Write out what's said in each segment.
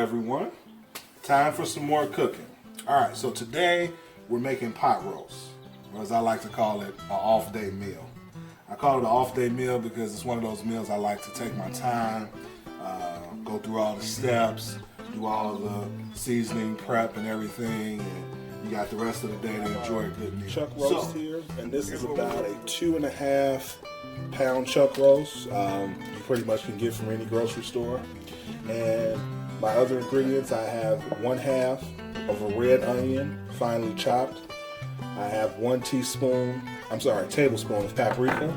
everyone. Time for some more cooking. All right, so today we're making pot roast, or as I like to call it, an off-day meal. I call it an off-day meal because it's one of those meals I like to take my time, go through all the steps, do all of the seasoning prep and everything, and you got the rest of the day to enjoy a good meal. Chuck roast here, and this is about a 2.5 pound chuck roast. You pretty much can get from any grocery store. And my other ingredients, I have 1/2 of a red onion, finely chopped. I have 1 tablespoon of paprika.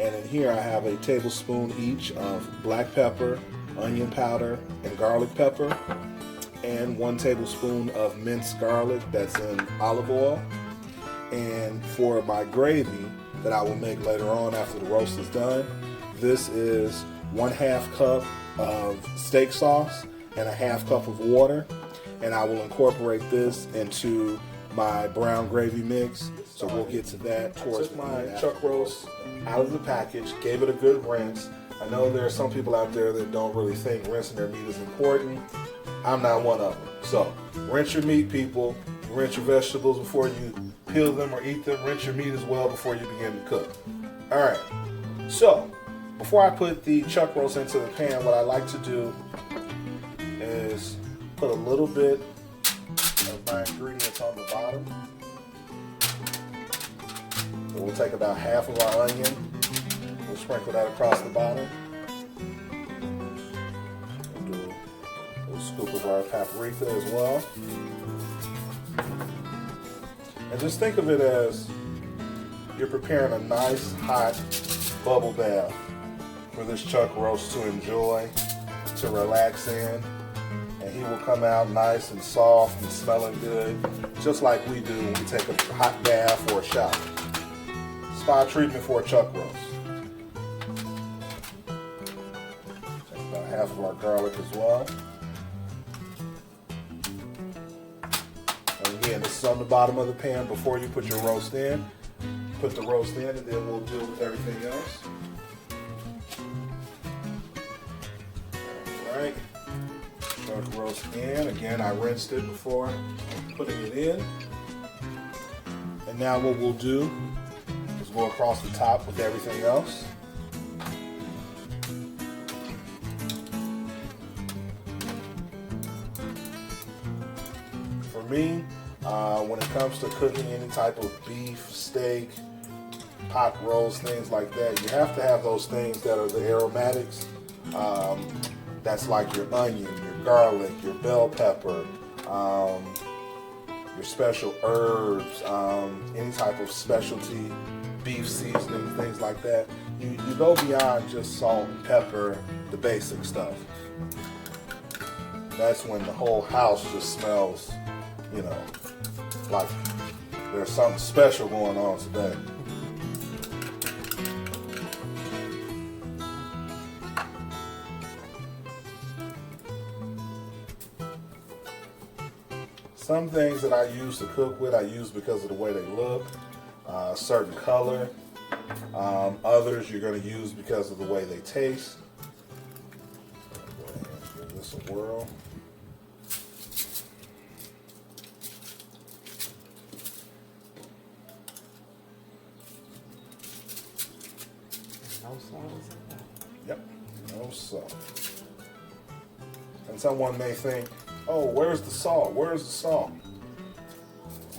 And in here I have a tablespoon each of black pepper, onion powder, and garlic pepper. And 1 tablespoon of minced garlic that's in olive oil. And for my gravy that I will make later on after the roast is done, this is 1/2 cup of steak sauce and a 1/2 cup of water, and I will incorporate this into my brown gravy mix. So we'll get to that towards the end. My chuck roast out of the package, gave it a good rinse. I know there are some people out there that don't really think rinsing their meat is important. I'm not one of them. So rinse your meat, people. Rinse your vegetables before you peel them or eat them. Rinse your meat as well before you begin to cook. All right. So before I put the chuck roast into the pan, what I like to do is put a little bit of my ingredients on the bottom. So we'll take about 1/2 of our onion. We'll sprinkle that across the bottom. We'll do a little scoop of our paprika as well. And just think of it as you're preparing a nice hot bubble bath for this chuck roast to enjoy, to relax in, and he will come out nice and soft and smelling good, just like we do when we take a hot bath or a shower. Spa treatment for a chuck roast. Take about 1/2 of our garlic as well. And again, this is on the bottom of the pan before you put your roast in. Put the roast in, and then we'll deal with everything else. Alright, chuck roast in. Again, I rinsed it before putting it in. And now what we'll do is go across the top with everything else. For me, when it comes to cooking any type of beef, steak, pot roast, things like that, you have to have those things that are the aromatics. That's like your onion, your garlic, your bell pepper, your special herbs, any type of specialty beef seasoning, things like that. You go beyond just salt and pepper, the basic stuff. That's when the whole house just smells, you know, like there's something special going on today. Some things that I use to cook with, I use because of the way they look, certain color. Others you're going to use because of the way they taste. Go ahead and give this a whirl. No salt is in that. Yep, no salt. And someone may think, oh, where's the salt? Where's the salt?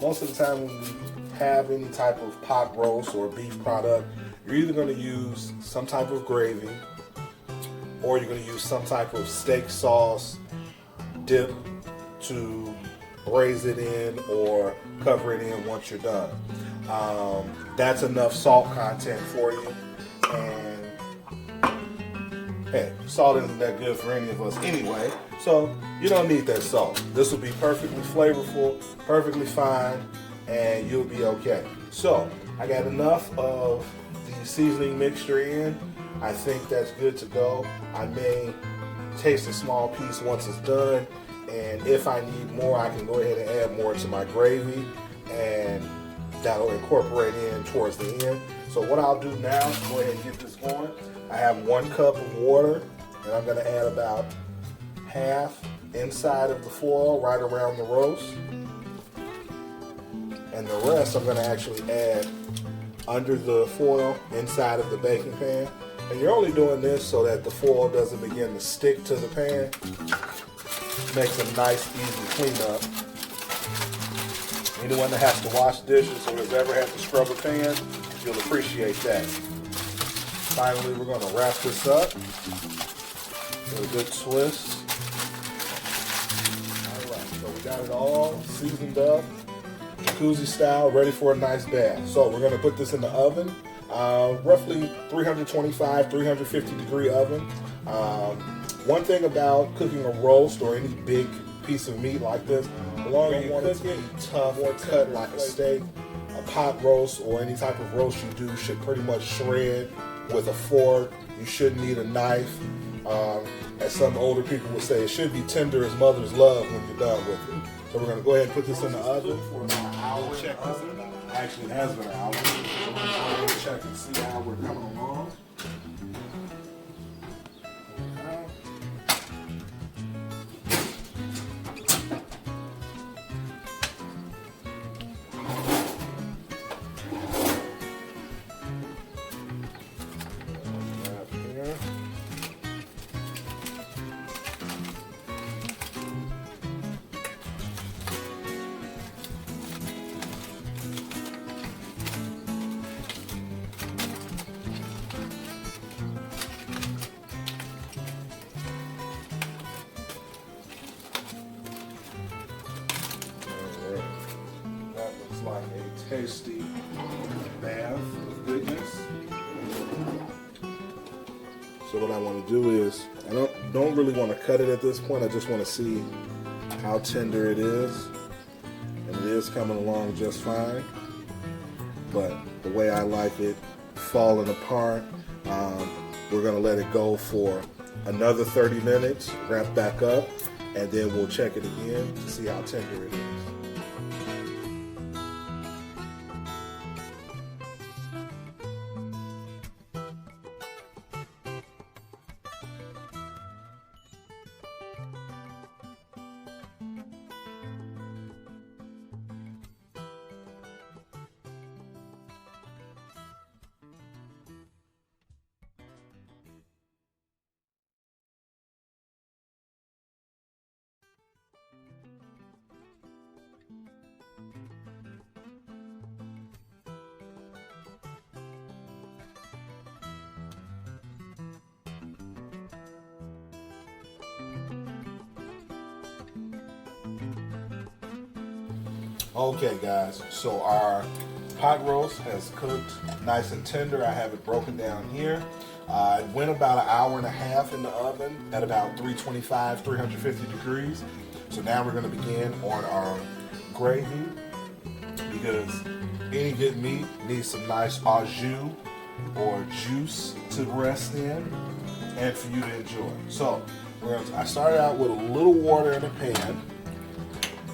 Most of the time when you have any type of pot roast or beef product, you're either going to use some type of gravy or you're going to use some type of steak sauce dip to braise it in or cover it in once you're done. That's enough salt content for you. And hey, salt isn't that good for any of us anyway, so you don't need that salt. This will be perfectly flavorful, perfectly fine, and you'll be okay. So I got enough of the seasoning mixture in. I think that's good to go. I may taste a small piece once it's done, and if I need more, I can go ahead and add more to my gravy, and that'll incorporate in towards the end. So what I'll do now is go ahead and get this going. I have 1 cup of water, and I'm going to add about half inside of the foil right around the roast. And the rest I'm going to actually add under the foil inside of the baking pan. And you're only doing this so that the foil doesn't begin to stick to the pan. Makes a nice, easy cleanup. Anyone that has to wash dishes or has ever had to scrub a pan, you'll appreciate that. Finally, we're going to wrap this up with a good twist. Alright, so we got it all seasoned up, jacuzzi style, ready for a nice bath. So we're going to put this in the oven, roughly 325, 350 degree oven. One thing about cooking a roast or any big piece of meat like this, the longer you cook it, tough or cut like a steak, a pot roast or any type of roast you do should pretty much shred with a fork. You shouldn't need a knife. As some older people would say, it should be tender as mother's love when you're done with it. So we're going to go ahead and put this in the oven for about an hour. Check this out. Actually, it has been an hour. So we're going to go ahead and check and see how we're coming along. Like a tasty bath of goodness. So what I want to do is, I don't really want to cut it at this point. I just want to see how tender it is, and it is coming along just fine. But the way I like it, falling apart, we're going to let it go for another 30 minutes, wrap back up, and then we'll check it again to see how tender it is. Okay guys, so our pot roast has cooked nice and tender. I have it broken down here. It went about an hour and a half in the oven at about 325, 350 degrees. So now we're going to begin on our gravy, because any good meat needs some nice au jus or juice to rest in and for you to enjoy. So I started out with a little water in a pan.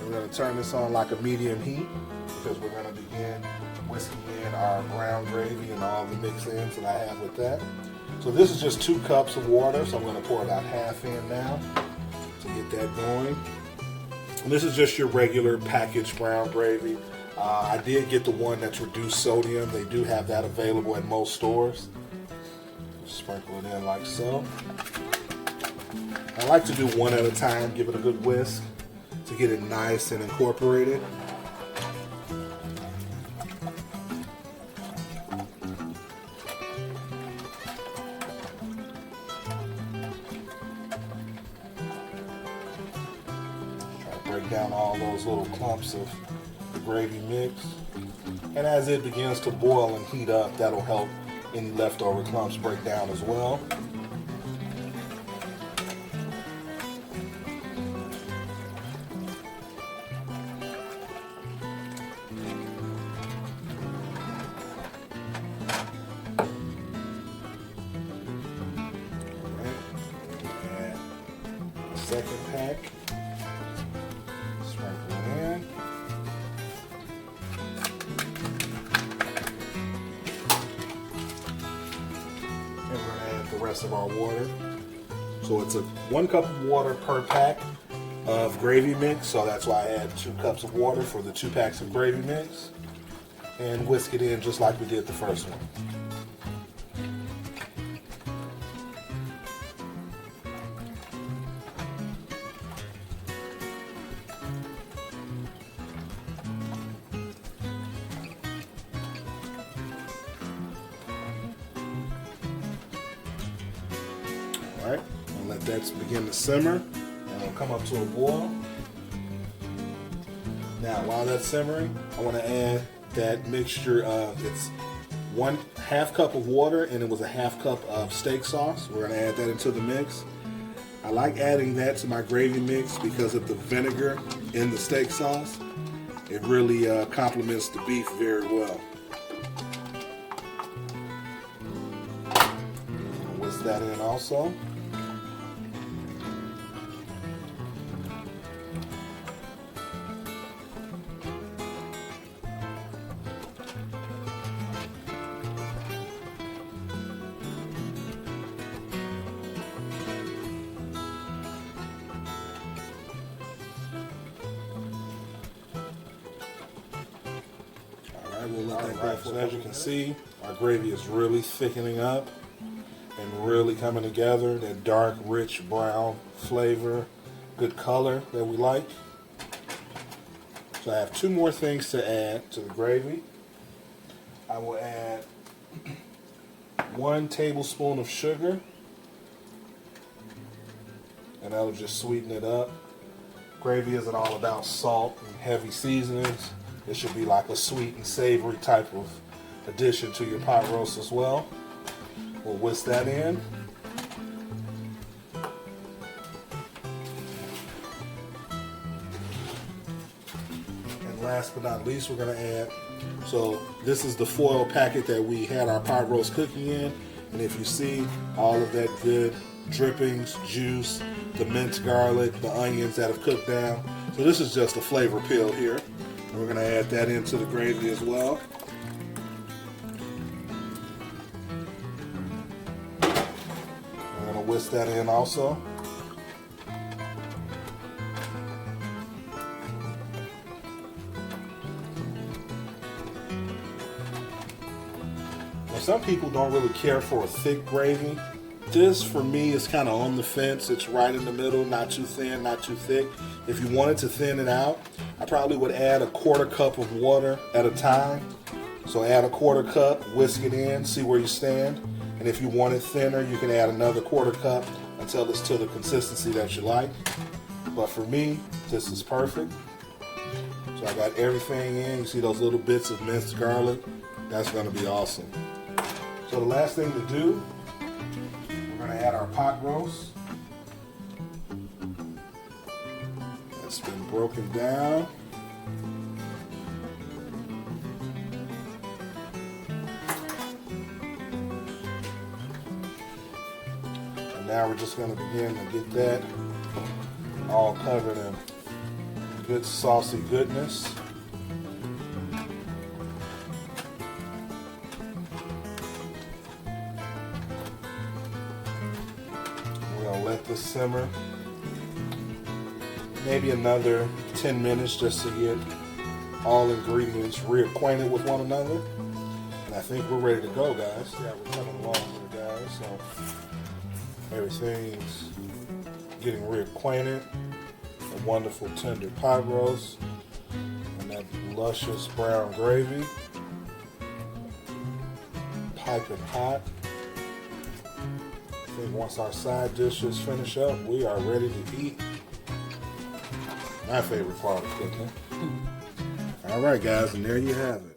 We're going to turn this on like a medium heat because we're going to begin whisking in our brown gravy and all the mix-ins that I have with that. So this is just 2 cups of water, so I'm going to pour about half in now to get that going. And this is just your regular packaged brown gravy. I did get the one that's reduced sodium. They do have that available at most stores. Sprinkle it in like so. I like to do one at a time, give it a good whisk to get it nice and incorporated. Try to break down all those little clumps of the gravy mix. And as it begins to boil and heat up, that'll help any leftover clumps break down as well. Second pack, sprinkle it in. And we're going to add the rest of our water. So it's 1 cup of water per pack. of gravy mix, so that's why I add 2 cups of water for the 2 packs of gravy mix, and whisk it in just like we did the first one. All right, I'll let that begin to simmer, and it'll come up to a boil. Now, while that's simmering, I want to add that mixture of, it's 1/2 cup of water, and it was a 1/2 cup of steak sauce. We're going to add that into the mix. I like adding that to my gravy mix because of the vinegar in the steak sauce. It really complements the beef very well. Whisk that in also. We'll let that go. So as you can see, our gravy is really thickening up and really coming together. That dark, rich brown flavor, good color that we like. So I have 2 more things to add to the gravy. I will add 1 tablespoon of sugar, and that'll just sweeten it up. Gravy isn't all about salt and heavy seasonings. It should be like a sweet and savory type of addition to your pot roast as well. We'll whisk that in. And last but not least, we're going to add, so this is the foil packet that we had our pot roast cooking in. And if you see all of that good drippings, juice, the minced garlic, the onions that have cooked down. So this is just a flavor pill here. We're going to add that into the gravy as well. We're going to whisk that in also. Now, some people don't really care for a thick gravy. This, for me, is kind of on the fence. It's right in the middle, not too thin, not too thick. If you wanted to thin it out, I probably would add a 1/4 cup of water at a time. So add a 1/4 cup, whisk it in, see where you stand. And if you want it thinner, you can add another 1/4 cup until it's to the consistency that you like. But for me, this is perfect. So I got everything in. You see those little bits of minced garlic? That's going to be awesome. So the last thing to do, we're going to add our pot roast. It's been broken down. And now we're just going to begin to get that all covered in good saucy goodness. We're going to let this simmer maybe another 10 minutes just to get all ingredients reacquainted with one another. And I think we're ready to go, guys. Yeah, we're coming along here, guys. So everything's getting reacquainted. A wonderful tender pot roast and that luscious brown gravy. Piping hot. I think once our side dishes finish up, we are ready to eat. My favorite part of cooking. All right, guys, and there you have it.